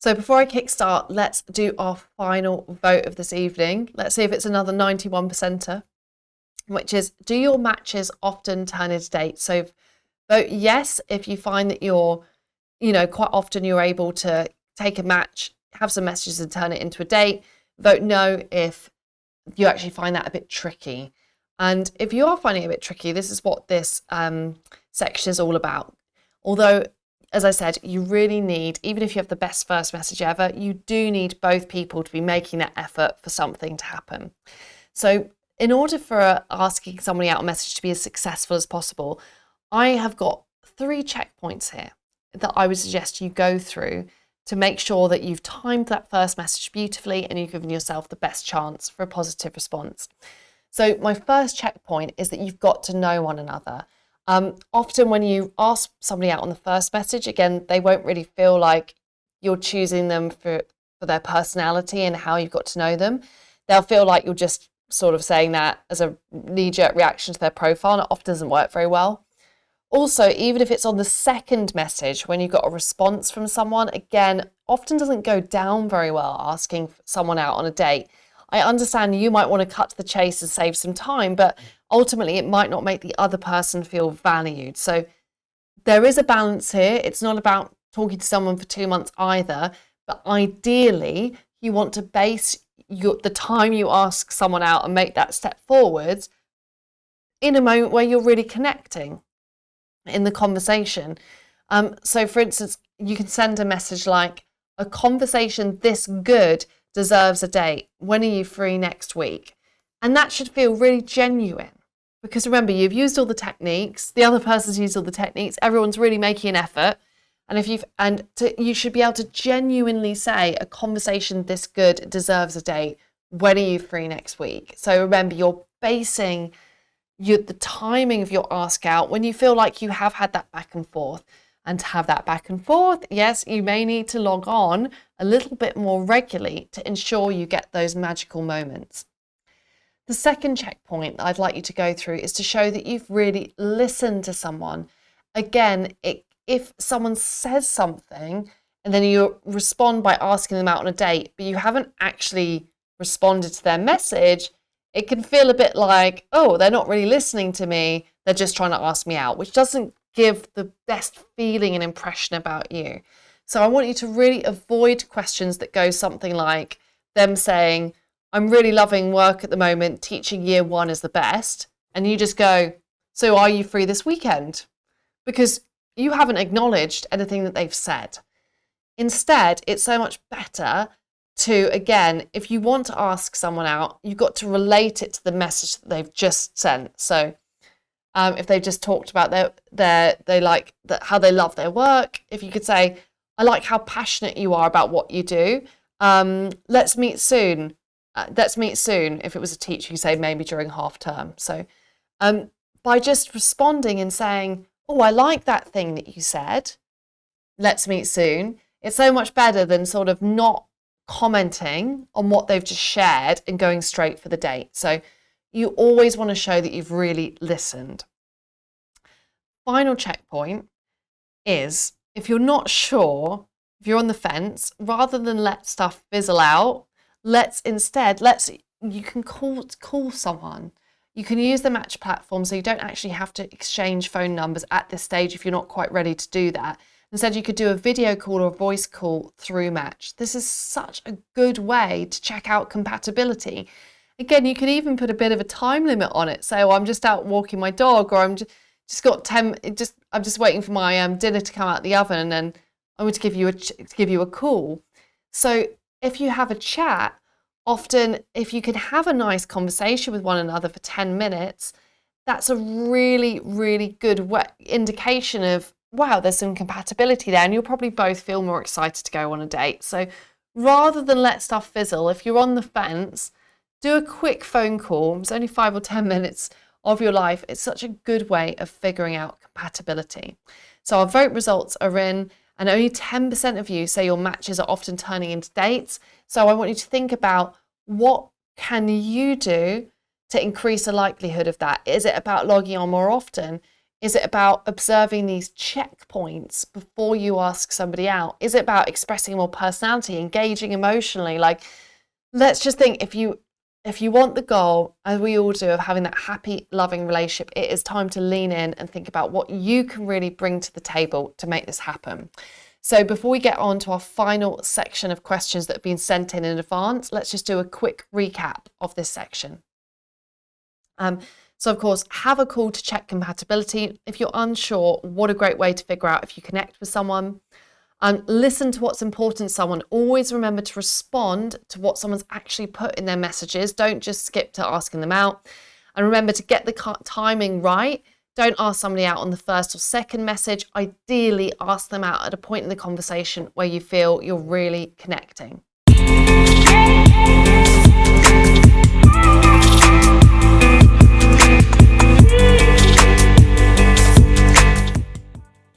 So before I kickstart, let's do our final vote of this evening. Let's see if it's another 91%er, which is, do your matches often turn into dates? So vote yes if you find that you're, quite often you're able to take a match, have some messages and turn it into a date. Vote no if you actually find that a bit tricky. And if you are finding it a bit tricky, this is what this section is all about. Although, as I said, you really need, even if you have the best first message ever, you do need both people to be making that effort for something to happen. So in order for asking somebody out a message to be as successful as possible, I have got 3 checkpoints here that I would suggest you go through to make sure that you've timed that first message beautifully and you've given yourself the best chance for a positive response. So my first checkpoint is that you've got to know one another. Often when you ask somebody out on the first message, again, they won't really feel like you're choosing them for their personality and how you've got to know them. They'll feel like you're just sort of saying that as a knee-jerk reaction to their profile, and it often doesn't work very well. Also, even if it's on the second message, when you've got a response from someone, again, often doesn't go down very well asking someone out on a date. I understand you might want to cut to the chase and save some time, but ultimately it might not make the other person feel valued. So there is a balance here. It's not about talking to someone for 2 months either, but ideally you want to base the time you ask someone out and make that step forwards in a moment where you're really connecting in the conversation. So for instance, you can send a message like, a conversation this good deserves a date. When are you free next week? And that should feel really genuine, because remember, you've used all the techniques, the other person's used all the techniques, everyone's really making an effort. And you should be able to genuinely say, a conversation this good deserves a date. When are you free next week? So remember, you're basing the timing of your ask out when you feel like you have had that back and forth. And to have that back and forth, yes, you may need to log on a little bit more regularly to ensure you get those magical moments. The second checkpoint that I'd like you to go through is to show that you've really listened to someone. Again, if someone says something and then you respond by asking them out on a date, but you haven't actually responded to their message, it can feel a bit like, oh, they're not really listening to me, they're just trying to ask me out, which doesn't give the best feeling and impression about you. So I want you to really avoid questions that go something like them saying, I'm really loving work at the moment, teaching year 1 is the best. And you just go, so are you free this weekend? Because you haven't acknowledged anything that they've said. Instead, it's so much better to, again, if you want to ask someone out, you've got to relate it to the message that they've just sent. So if they've just talked about how they love their work, if you could say, I like how passionate you are about what you do. Let's meet soon. If it was a teacher, you say maybe during half term. So by just responding and saying, oh, I like that thing that you said, let's meet soon, it's so much better than sort of not commenting on what they've just shared and going straight for the date. So you always want to show that you've really listened. Final checkpoint is, if you're not sure, if you're on the fence, rather than let stuff fizzle out, you can call someone. You can use the match platform so you don't actually have to exchange phone numbers at this stage if you're not quite ready to do that. Instead, you could do a video call or a voice call through Match. This is such a good way to check out compatibility. Again, you could even put a bit of a time limit on it. So I'm just out walking my dog, or I'm just waiting for my dinner to come out the oven, and then I'm going to give you a call. So if you have a chat, often if you can have a nice conversation with one another for 10 minutes, that's a really, really good indication of, wow, there's some compatibility there, and you'll probably both feel more excited to go on a date. So rather than let stuff fizzle, if you're on the fence, do a quick phone call. It's only 5 or 10 minutes of your life. It's such a good way of figuring out compatibility. So our vote results are in, and only 10% of you say your matches are often turning into dates. So I want you to think about, what can you do to increase the likelihood of that? Is it about logging on more often? Is it about observing these checkpoints before you ask somebody out? Is it about expressing more personality, engaging emotionally? Like, let's just think, if you want the goal, as we all do, of having that happy, loving relationship, it is time to lean in and think about what you can really bring to the table to make this happen. So before we get on to our final section of questions that have been sent in advance, let's just do a quick recap of this section. So of course, have a call to check compatibility. If you're unsure, what a great way to figure out if you connect with someone. Listen to what's important to someone. Always remember to respond to what someone's actually put in their messages. Don't just skip to asking them out. And remember to get the timing right. Don't ask somebody out on the first or second message. Ideally, ask them out at a point in the conversation where you feel you're really connecting.